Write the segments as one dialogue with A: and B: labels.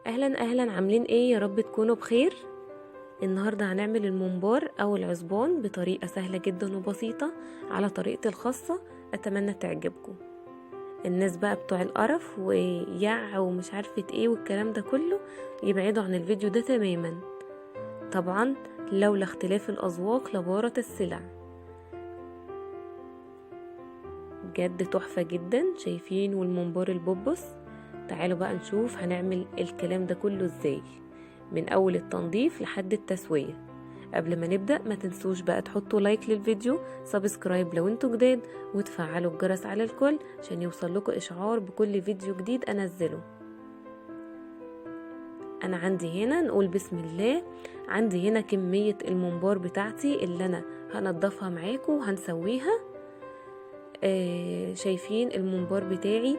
A: اهلا اهلا، عاملين ايه؟ يا رب تكونوا بخير. النهارده هنعمل الممبار او العزبان بطريقه سهله جدا وبسيطه، على طريقتي الخاصه. اتمنى تعجبكم. الناس بقى بتوع القرف ويع ومش عارفه ايه والكلام ده كله يبعدوا عن الفيديو ده تماما. طبعا لولا اختلاف الاذواق لبارت السلع. بجد تحفه جدا، شايفين؟ والممبار البوبس. تعالوا بقى نشوف هنعمل الكلام ده كله ازاي، من اول التنظيف لحد التسوية. قبل ما نبدأ ما تنسوش بقى تحطوا لايك للفيديو، سبسكرايب لو انتوا جداد، وتفعلوا الجرس على الكل عشان يوصل لكم اشعار بكل فيديو جديد انزله. انا عندي هنا، نقول بسم الله، عندي هنا كمية الممبار بتاعتي اللي انا هنضفها معاكم وهنسويها. شايفين الممبار بتاعي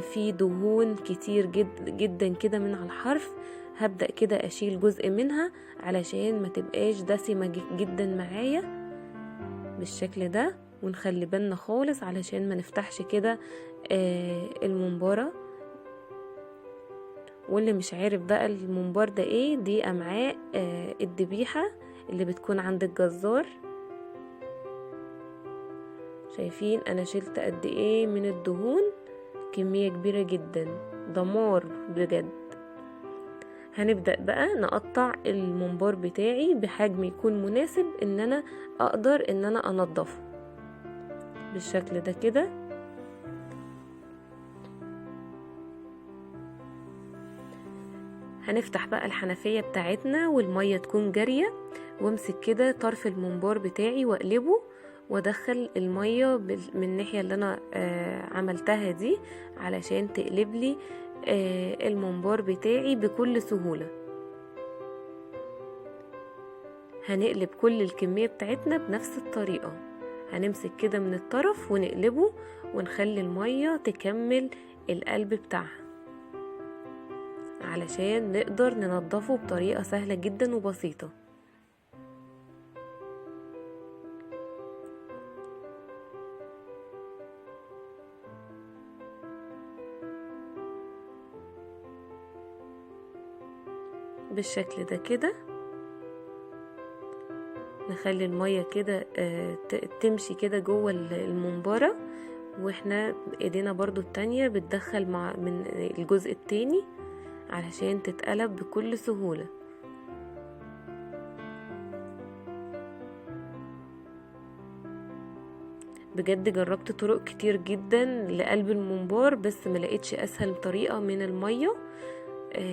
A: فيه دهون كتير جدا كده من على الحرف. هبدأ كده اشيل جزء منها علشان ما تبقاش دسمة جدا معايا بالشكل ده، ونخلي بالنا خالص علشان ما نفتحش كده الممبارة. واللي مش عارف بقى الممبار ده ايه، دي امعاء الذبيحة اللي بتكون عند الجزار. شايفين انا شلت قد ايه من الدهون؟ كمية كبيرة جدا، دمار بجد. هنبدأ بقى نقطع الممبار بتاعي بحجم يكون مناسب ان انا اقدر ان انا انضفه بالشكل ده كده. هنفتح بقى الحنفية بتاعتنا والمية تكون جارية، وامسك كده طرف الممبار بتاعي واقلبه، وادخل المية من الناحية اللي انا عملتها دي علشان تقلب لي الممبار بتاعي بكل سهولة. هنقلب كل الكمية بتاعتنا بنفس الطريقة. هنمسك كده من الطرف ونقلبه ونخلي المية تكمل القلب بتاعها علشان نقدر ننضفه بطريقة سهلة جدا وبسيطة. بالشكل ده كده نخلي المية كده تمشي كده جوه الممبارة، واحنا ايدينا برضو التانية بتدخل من الجزء التاني علشان تتقلب بكل سهولة. بجد جربت طرق كتير جدا لقلب الممبار، بس ملقتش اسهل طريقة من المية.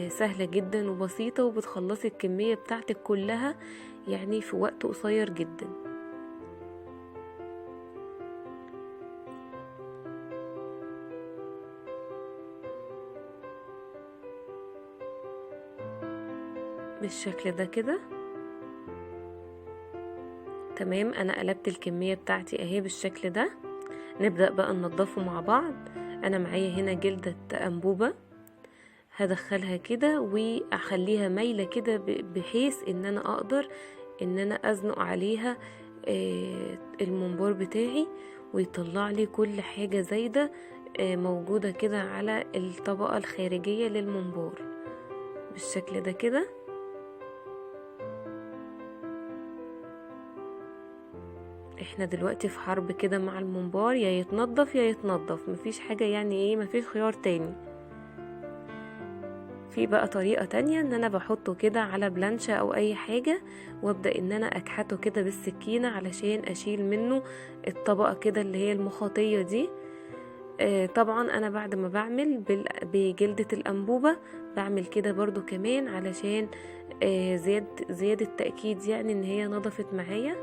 A: سهلة جدا وبسيطة، وبتخلصي الكمية بتاعتك كلها يعني في وقت قصير جدا. بالشكل ده كده تمام. انا قلبت الكمية بتاعتي اهي بالشكل ده. نبدأ بقى ننضفه مع بعض. انا معايا هنا جلدة انبوبة، هدخلها كده واخليها مايلة كده بحيث ان انا اقدر ان انا ازنق عليها الممبار بتاعي، ويطلع لي كل حاجة زايدة موجودة كده على الطبقة الخارجية للممبار بالشكل ده كده. احنا دلوقتي في حرب كده مع الممبار، يا يتنضف يا يتنضف، مفيش حاجة يعني ايه، مفيش خيار تاني. في بقى طريقة تانية ان انا بحطه كده على بلانشة او اي حاجة، وابدأ ان انا اكحته كده بالسكينة علشان اشيل منه الطبقة كده اللي هي المخاطية دي. طبعا انا بعد ما بعمل بجلدة الانبوبة بعمل كده برضو كمان علشان زيادة تأكيد يعني ان هي نضفت معايا،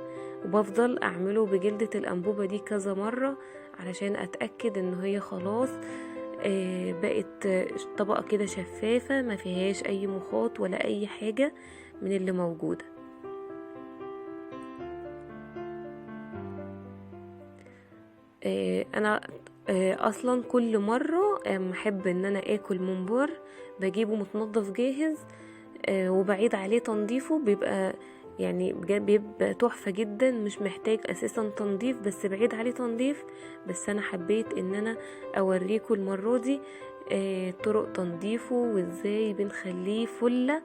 A: وبفضل اعمله بجلدة الانبوبة دي كذا مرة علشان اتأكد ان هي خلاص بقت طبقة كده شفافة ما فيهاش اي مخاط ولا اي حاجة من اللي موجودة. انا اصلا كل مرة احب ان انا اكل ممبار بجيبه متنضف جاهز وبعيد عليه تنظيفه، بيبقى يعني بيبقى تحفة جدا، مش محتاج اساسا تنظيف، بس بعيد عليه تنظيف. بس انا حبيت ان انا اوريكم المرة دي طرق تنظيفه وازاي بنخليه فلة،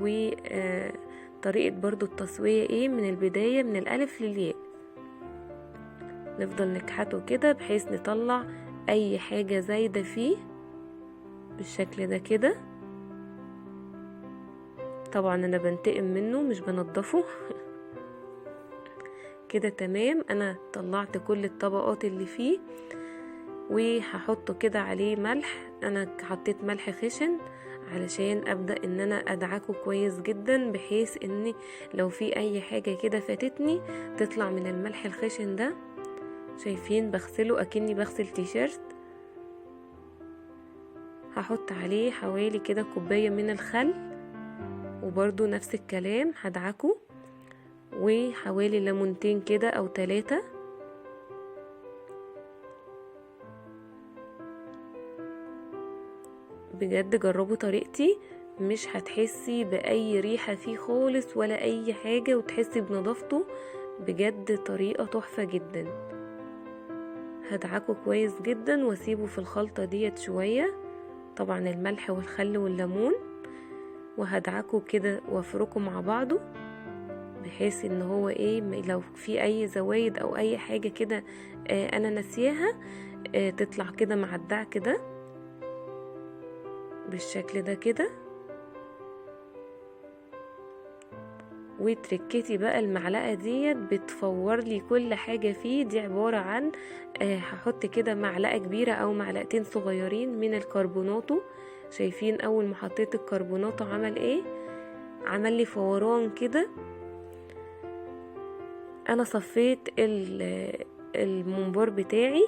A: وطريقة برضو التسوية ايه من البداية من الألف للياء. نفضل نكحته كده بحيث نطلع اي حاجة زايدة فيه بالشكل ده كده. طبعا انا بنتقم منه مش بنضفه. كده تمام. انا طلعت كل الطبقات اللي فيه، وهحطه كده عليه ملح. انا حطيت ملح خشن علشان ابدأ ان انا ادعكه كويس جدا، بحيث ان لو في اي حاجة كده فاتتني تطلع من الملح الخشن ده. شايفين بغسله اكني بغسل تيشيرت. هحط عليه حوالي كده كوباية من الخل، وبرضو نفس الكلام هدعكه، وحوالي ليمونتين كده او 3. بجد جربوا طريقتي، مش هتحسي باي ريحة فيه خالص ولا اي حاجة، وتحسي بنظافته. بجد طريقة تحفة جدا. هدعكه كويس جدا واسيبه في الخلطة ديت شوية، طبعا الملح والخل والليمون، وهدعكه كده وافركه مع بعضه، بحيث ان هو ايه لو في اي زوايد او اي حاجة كده انا نسيها تطلع كده مع الدعك ده بالشكل ده كده. وتركتي بقى المعلقة ديت بتفور لي كل حاجة فيه. دي عبارة عن هحط كده معلقة كبيرة او معلقتين صغيرين من الكربوناتو. شايفين اول ما حطيت الكربوناتو عمل ايه؟ عمل لي فوران كده. انا صفيت الممبار بتاعي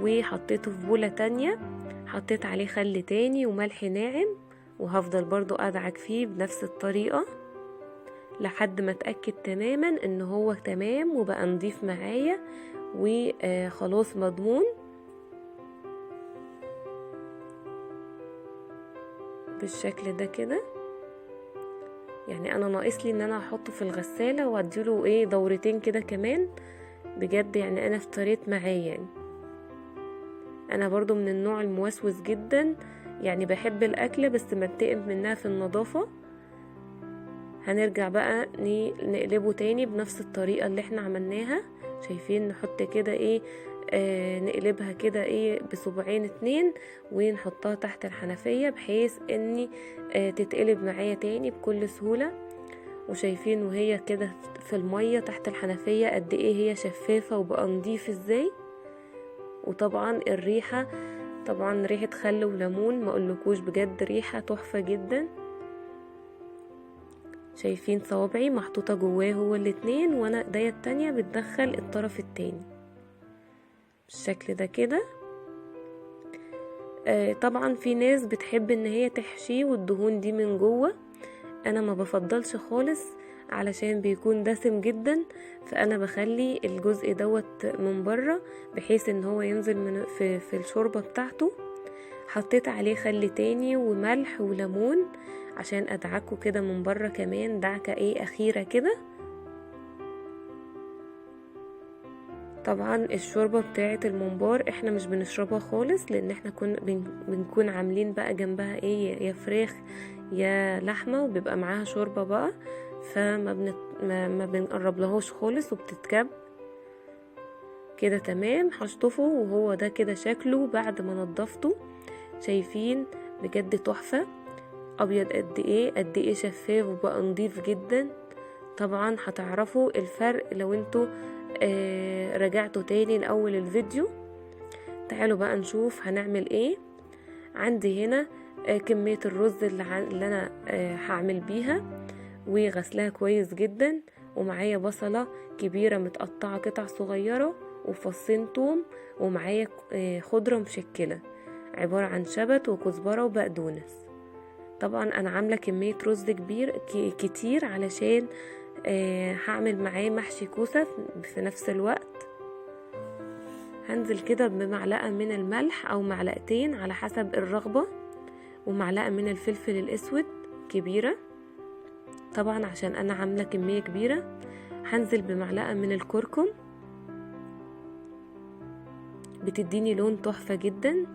A: وحطيته في بولة تانية، حطيت عليه خل تاني وملح ناعم، وهفضل برضو ادعك فيه بنفس الطريقة لحد ما اتأكد تماما ان هو تمام وبقى نضيف معايا وخلاص مضمون. بالشكل ده كده. يعني انا ناقص لي ان انا احطه في الغسالة واديله ايه دورتين كده كمان. بجد يعني انا افتريت معاه. يعني انا برضو من النوع الموسوس جدا، يعني بحب الاكل بس بنتقم منها في النظافة. هنرجع بقى نقلبه تاني بنفس الطريقة اللي احنا عملناها. شايفين نحط كده ايه نقلبها كده ايه بصبعين 2 ونحطها تحت الحنفية بحيث اني تتقلب معايا تاني بكل سهولة. وشايفين وهي كده في المية تحت الحنفية قد ايه هي شفافة وبقى نضيف ازاي. وطبعا الريحة، طبعا ريحة خل وليمون ما اقولكوش، بجد ريحة تحفة جدا. شايفين صوابعي محطوطة جواه هو الاتنين، وانا ايديا التانية بتدخل الطرف التاني بالشكل ده كده. طبعا في ناس بتحب ان هي تحشيه والدهون دي من جوه. انا ما بفضلش خالص علشان بيكون دسم جدا، فانا بخلي الجزء دوت من بره بحيث ان هو ينزل من في الشوربة بتاعته. حطيت عليه خل تاني وملح وليمون عشان ادعكه كده من بره كمان دعكة ايه اخيرة كده. طبعا الشوربة بتاعة الممبار احنا مش بنشربها خالص، لان احنا بنكون عاملين بقى جنبها ايه يا فراخ يا لحمة وبيبقى معاها شوربة بقى، فما ما بنقرب لهوش خالص وبتتكب كده. تمام. هشطفه وهو ده كده شكله بعد ما نضفته. شايفين بجد تحفة. ابيض قد ايه شفاف وبقى نضيف جدا. طبعا هتعرفوا الفرق لو انتوا رجعتوا تاني لاول الفيديو. تعالوا بقى نشوف هنعمل ايه. عندي هنا كمية الرز اللي انا هعمل بيها وغسلها كويس جدا، ومعايا بصلة كبيرة متقطعة قطع صغيرة وفصين توم، ومعايا خضرة مشكلة عبارة عن شبت وكزبرة وبقدونس. طبعا انا عاملة كمية رز كتير علشان هعمل معاه محشي كوسة في نفس الوقت. هنزل كده بمعلقة من الملح او معلقتين على حسب الرغبة، ومعلقة من الفلفل الاسود كبيرة طبعا عشان انا عاملة كمية كبيرة. هنزل بمعلقة من الكركم بتديني لون تحفة جدا.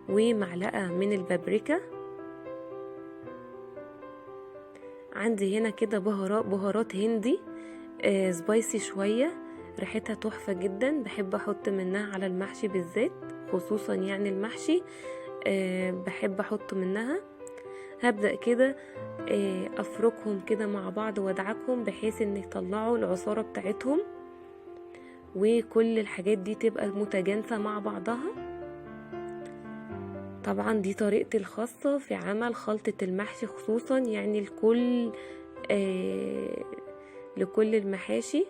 A: ومعلقة من البابريكا. عندي هنا كده بهارات هندي سبايسي شوية، ريحتها تحفة جدا، بحب احط منها على المحشي بالذات، خصوصا يعني المحشي بحب احط منها. هبدأ كده افركهم كده مع بعض وادعكهم بحيث ان يطلعوا العصارة بتاعتهم، وكل الحاجات دي تبقى متجانسة مع بعضها. طبعا دي طريقتي الخاصة في عمل خلطة المحشي، خصوصا يعني لكل المحاشي،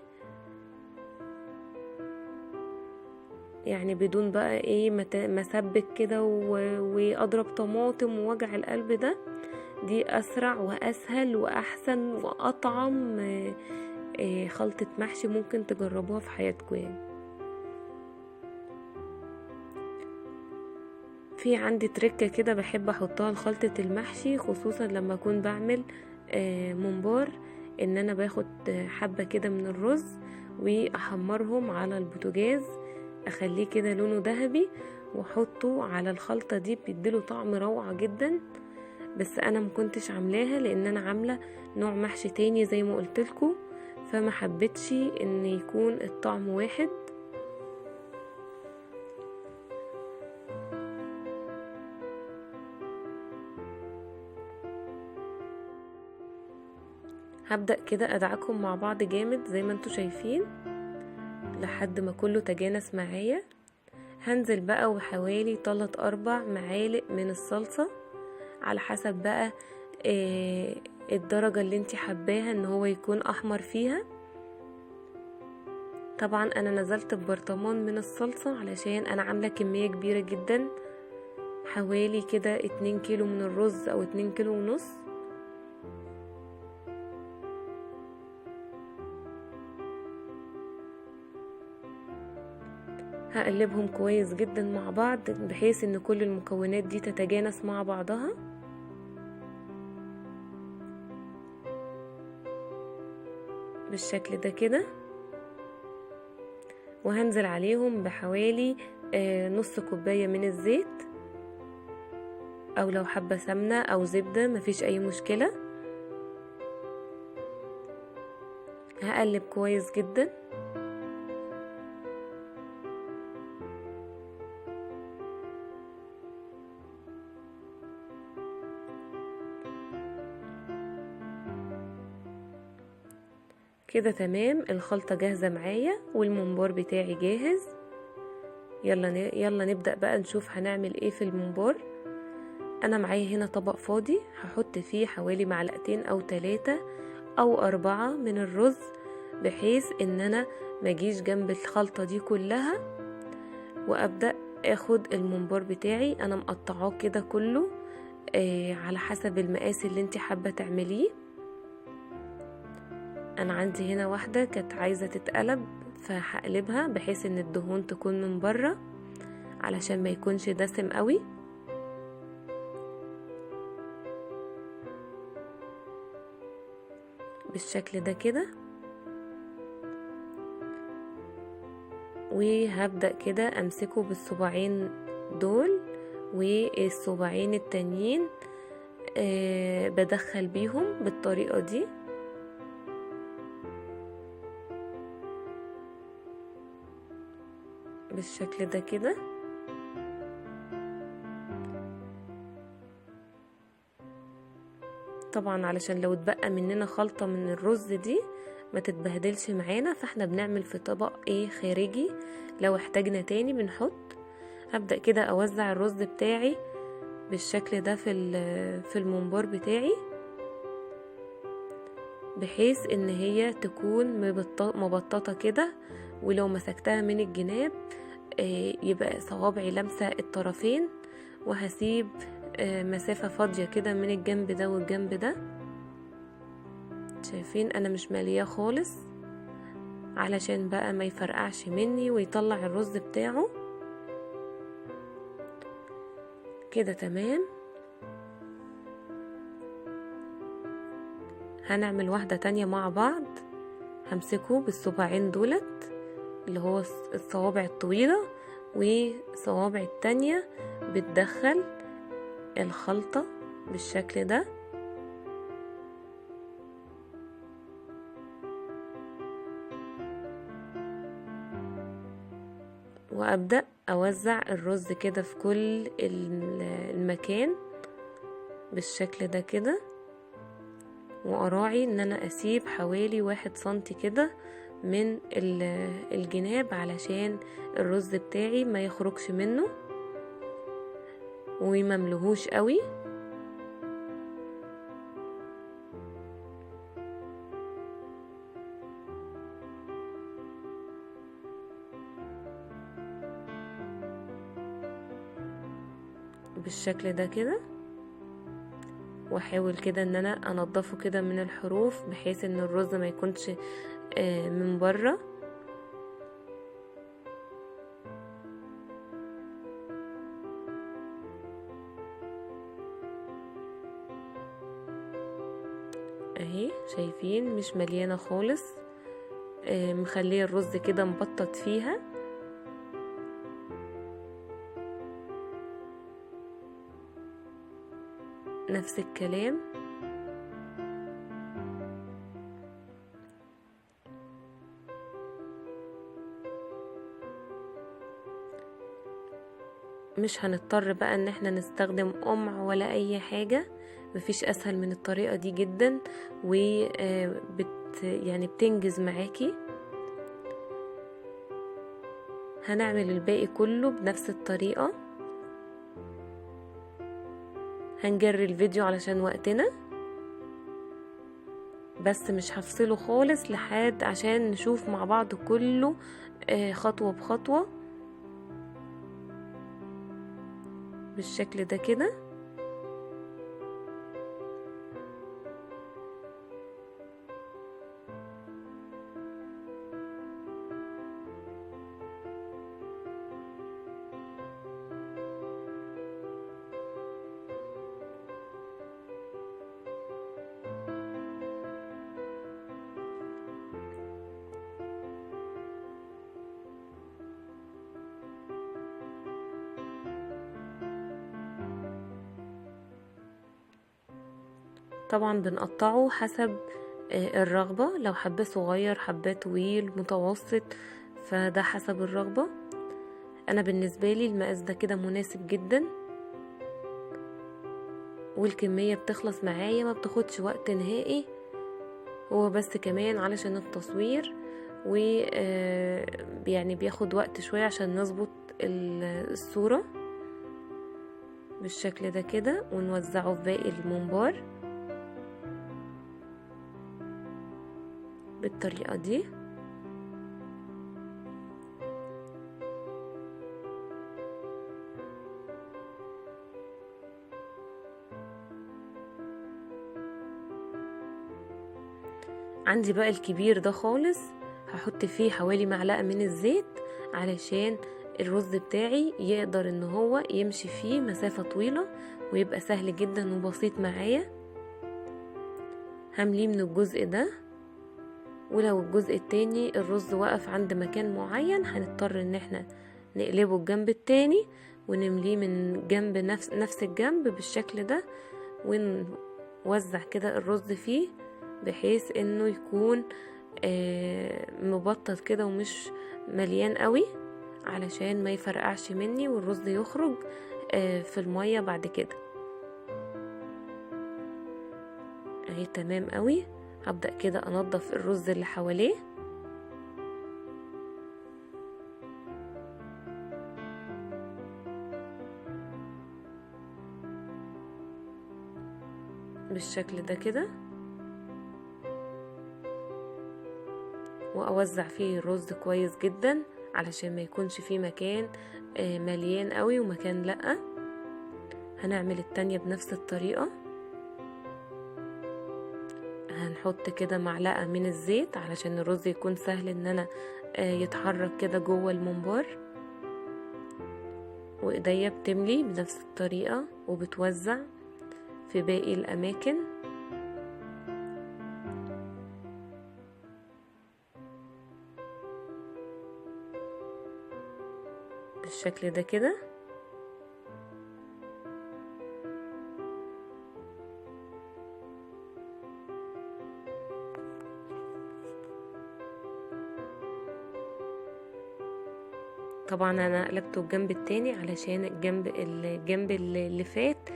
A: يعني بدون بقى مسبك كده واضرب طماطم ووجع القلب ده. دي اسرع واسهل واحسن واطعم خلطة محشي ممكن تجربوها في حياتكم يعني. في عندي تركة كده بحب احطها لخلطة المحشي، خصوصا لما اكون بعمل ممبار، ان انا باخد حبة كده من الرز واحمرهم على البوتاجاز، اخليه كده لونه ذهبي واحطه على الخلطة دي، بيديله طعم روعة جدا. بس انا مكنتش عاملاها لان انا عاملة نوع محشي تاني زي ما قلتلكوا، فما حبيتش ان يكون الطعم واحد. هبدأ كده ادعكهم مع بعض جامد زي ما انتوا شايفين لحد ما كله تجانس معايا. هنزل بقى وحوالي 3-4 معالق من الصلصة، على حسب بقى الدرجة اللي انتي حباها ان هو يكون احمر فيها. طبعا انا نزلت ببرطمان من الصلصة علشان انا عاملة كمية كبيرة جدا، حوالي كده 2 كيلو من الرز او 2 كيلو ونص. هقلبهم كويس جدا مع بعض بحيث ان كل المكونات دي تتجانس مع بعضها. بالشكل ده كده، وهنزل عليهم بحوالي نص كوباية من الزيت، او لو حابة سمنة او زبدة مفيش اي مشكلة. هقلب كويس جدا. كده تمام، الخلطة جاهزة معايا والممبار بتاعي جاهز. يلا نبدأ بقى نشوف هنعمل ايه في الممبار. انا معايا هنا طبق فاضي، هحط فيه حوالي معلقتين او 3 أو 4 من الرز، بحيث ان انا مجيش جنب الخلطة دي كلها. وابدأ اخد الممبار بتاعي، انا مقطعاه كده كله على حسب المقاس اللي انت حابة تعمليه. انا عندي هنا واحدة كانت عايزة تتقلب، فهقلبها بحيث ان الدهون تكون من بره علشان ما يكونش دسم قوي. بالشكل ده كده، وهبدأ كده امسكه بالصباعين دول، والصباعين التانيين بدخل بيهم بالطريقة دي. بالشكل ده كده. طبعا علشان لو اتبقى مننا خلطة من الرز دي ما تتبهدلش معانا، فاحنا بنعمل في طبق خارجي، لو احتاجنا تاني بنحط. هبدأ كده اوزع الرز بتاعي بالشكل ده في الممبار بتاعي، بحيث ان هي تكون مبططة كده، ولو مسكتها من الجناب يبقى صوابعي لمسة الطرفين، وهسيب مسافة فاضية كده من الجنب ده والجنب ده. شايفين انا مش مالياه خالص علشان بقى ما يفرقعش مني ويطلع الرز بتاعه. كده تمام. هنعمل واحدة تانية مع بعض. همسكه بالصباعين دولت اللي هو الصوابع الطويلة، وصوابع التانية بتدخل الخلطة بالشكل ده، وأبدأ أوزع الرز كده في كل المكان بالشكل ده كده، وأراعي ان انا اسيب حوالي 1 سنتي كده من الجناب علشان الرز بتاعي ما يخرجش منه ومملهوش قوي. بالشكل ده كده، واحاول كده ان انا انضفه كده من الحروف بحيث ان الرز ما يكونش من بره. اهي شايفين مش مليانة خالص، مخليه الرز كده مبطط فيها. نفس الكلام. مش هنضطر بقى ان احنا نستخدم قمع ولا اي حاجة، مفيش اسهل من الطريقة دي جدا، و يعني بتنجز معاكي. هنعمل الباقي كله بنفس الطريقة. هنجري الفيديو علشان وقتنا، بس مش هفصله خالص لحد عشان نشوف مع بعض كله خطوة بخطوة بالشكل ده كده. طبعا بنقطعه حسب الرغبة، لو حبة صغير حبة طويل متوسط، فده حسب الرغبة. انا بالنسبة لي المقاس ده كده مناسب جدا، والكمية بتخلص معايا ما بتاخدش وقت نهائي، هو بس كمان علشان التصوير و يعني بياخد وقت شوية عشان نظبط الصورة بالشكل ده كده، ونوزعه في باقي الممبار بالطريقة دي. عندي بقى الكبير ده خالص، هحط فيه حوالي معلقة من الزيت علشان الرز بتاعي يقدر ان هو يمشي فيه مسافة طويلة ويبقى سهل جدا وبسيط معايا. همليه من الجزء ده، ولو الجزء التاني الرز وقف عند مكان معين هنضطر ان احنا نقلبه الجنب التاني ونمليه من جنب نفس الجنب بالشكل ده، ونوزع كده الرز فيه بحيث انه يكون مبطط كده ومش مليان قوي علشان ما يفرقعش مني والرز يخرج في المية بعد كده. اهي تمام قوي. هبدأ كده انضف الرز اللي حواليه بالشكل ده كده، واوزع فيه الرز كويس جدا علشان ما يكونش فيه مكان مليان قوي ومكان لأ. هنعمل التانية بنفس الطريقة، هنحط كده معلقة من الزيت علشان الرز يكون سهل ان انا يتحرك كده جوه الممبار، وايديا بتملي بنفس الطريقة وبتوزع في باقي الاماكن بالشكل ده كده. طبعا انا قلبته الجنب التاني علشان الجنب اللي فات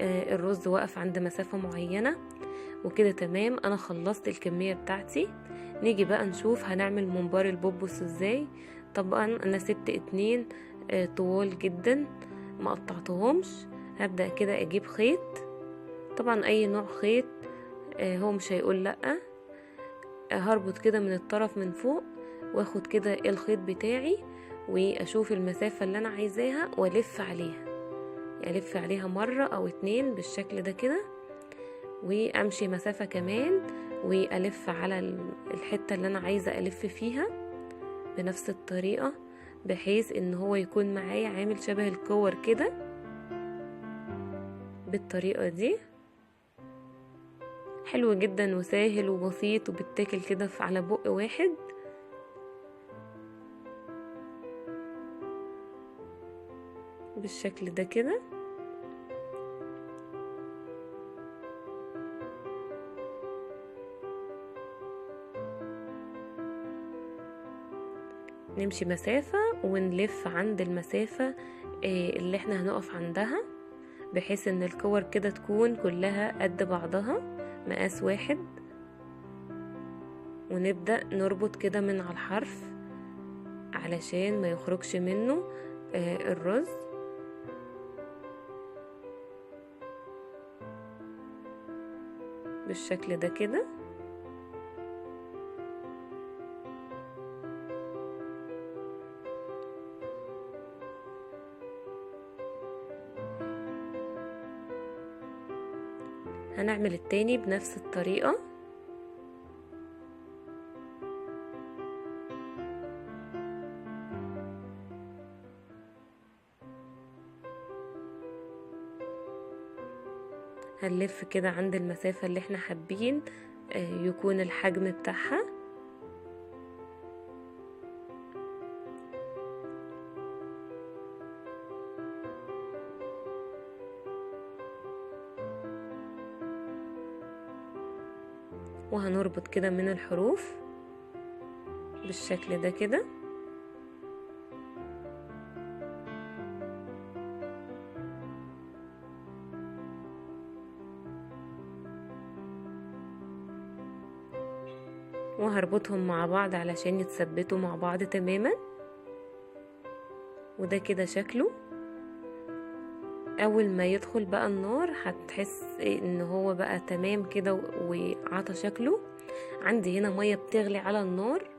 A: الرز وقف عند مسافة معينة. وكده تمام، انا خلصت الكمية بتاعتي. نيجي بقى نشوف هنعمل ممبار البوبوس ازاي. طبعا انا سبت 2 طوال جدا ما قطعتهمش. هبدأ كده اجيب خيط، طبعا اي نوع خيط، هو مش هيقول لأ. هربط كده من الطرف من فوق، واخد كده الخيط بتاعي واشوف المسافة اللي انا عايزاها والف عليها، يعني الف عليها مرة او 2 بالشكل ده كده، وامشي مسافة كمان والف على الحتة اللي انا عايزة الف فيها بنفس الطريقة، بحيث ان هو يكون معايا عامل شبه الكور كده بالطريقة دي. حلو جدا وسهل وبسيط وبتاكل كده على بق واحد. بالشكل ده كده. نمشي مسافة ونلف عند المسافة اللي احنا هنقف عندها، بحيث ان الكور كده تكون كلها قد بعضها مقاس واحد. ونبدأ نربط كده من على الحرف علشان ما يخرجش منه الرز. بالشكل ده كده. هنعمل التاني بنفس الطريقة. هنلف كده عند المسافة اللي احنا حابين يكون الحجم بتاعها. وهنربط كده من الحروف بالشكل ده كده. وهربطهم مع بعض علشان يتثبتوا مع بعض تماما. وده كده شكله. اول ما يدخل بقى النار هتحس ان هو بقى تمام كده وعطى شكله. عندي هنا مية بتغلي على النار،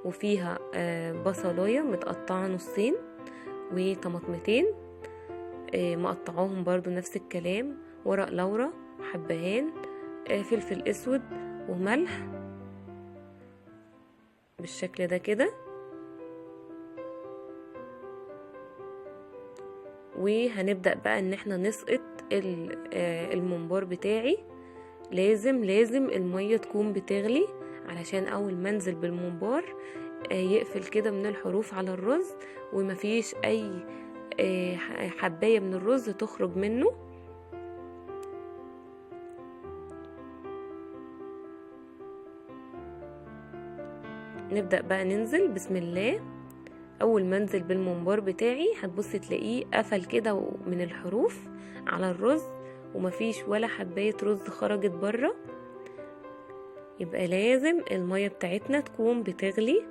A: وفيها بصلاية متقطعة نصين، وطماطمتين مقطعوهم برضو نفس الكلام، ورق لورا، حبهان، فلفل اسود، وملح بالشكل ده كده. وهنبدأ بقى ان احنا نسقط الممبار بتاعي. لازم المية تكون بتغلي علشان اول ما انزل بالممبار يقفل كده من الحروف على الرز، ومفيش اي حباية من الرز تخرج منه. نبدأ بقى ننزل بسم الله. اول ما انزل بالممبار بتاعي هتبص تلاقيه قفل كده من الحروف على الرز، ومفيش ولا حباية رز خرجت بره. يبقى لازم المية بتاعتنا تكون بتغلي،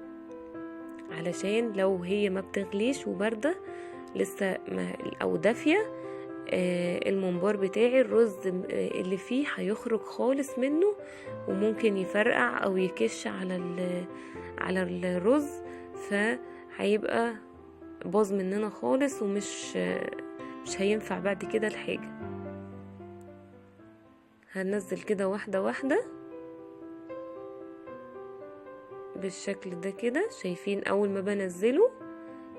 A: علشان لو هي ما بتغليش وباردة لسه او دافية الممبار بتاعي الرز اللي فيه هيخرج خالص منه، وممكن يفرقع او يكش على الرز، فهيبقى باظ مننا خالص ومش هينفع بعد كده الحاجة. هننزل كده واحدة واحدة بالشكل ده كده. شايفين اول ما بنزله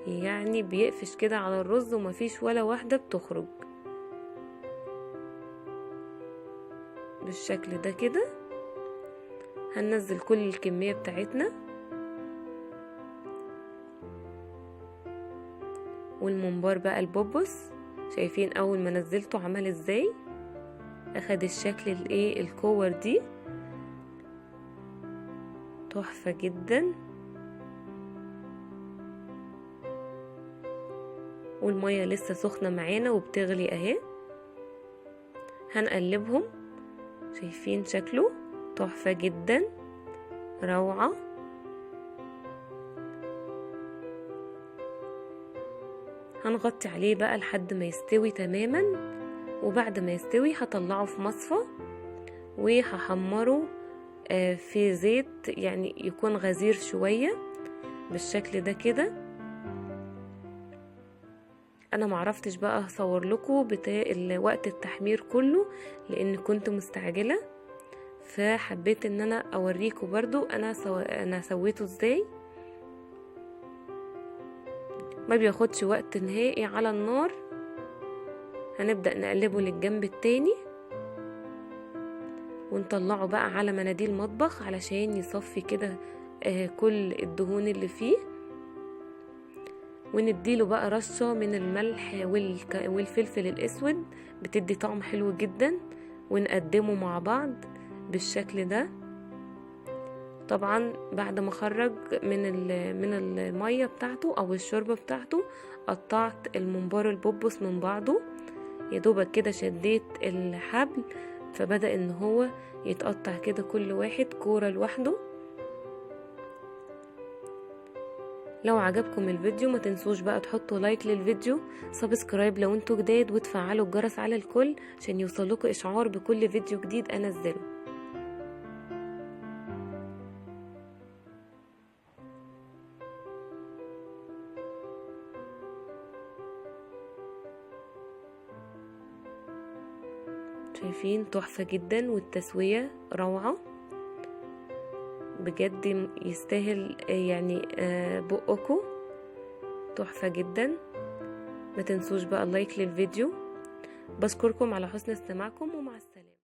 A: يعني بيقفش كده على الرز ومفيش ولا واحدة بتخرج بالشكل ده كده. هننزل كل الكمية بتاعتنا والممبار بقى البوبوس شايفين اول ما نزلته عمل ازاي، اخد الشكل الايه الكور دي، تحفة جدا. والمية لسه سخنة معانا وبتغلي اهي، هنقلبهم. شايفين شكله تحفة جدا، روعة. هنغطي عليه بقى لحد ما يستوي تماما، وبعد ما يستوي هطلعه في مصفى وهحمره في زيت يعني يكون غزير شوية بالشكل ده كده. انا معرفتش بقى اصور لكم وقت التحمير كله لان كنت مستعجلة، فحبيت ان انا اوريكم برضو انا سويته ازاي. ما بياخدش وقت نهائي على النار. هنبدأ نقلبه للجنب التاني ونطلعه بقى على مناديل مطبخ علشان يصفي كده كل الدهون اللي فيه، ونديله بقى رشة من الملح والفلفل الاسود بتدي طعم حلو جدا، ونقدمه مع بعض بالشكل ده. طبعا بعد ما خرج من المية بتاعته او الشوربة بتاعته قطعت الممبار البوبوس من بعضه، يا دوبك كده شديت الحبل فبدأ ان هو يتقطع كده كل واحد كورة لوحده. لو عجبكم الفيديو ما تنسوش بقى تحطوا لايك للفيديو، سبسكرايب لو انتوا جداد، وتفعلوا الجرس على الكل عشان يوصلكوا اشعار بكل فيديو جديد انزله. شايفين تحفة جدا والتسوية روعة بجد، يستاهل يعني بقكم، تحفة جدا. ما تنسوش بقى اللايك للفيديو. بشكركم على حسن استماعكم ومع السلامة.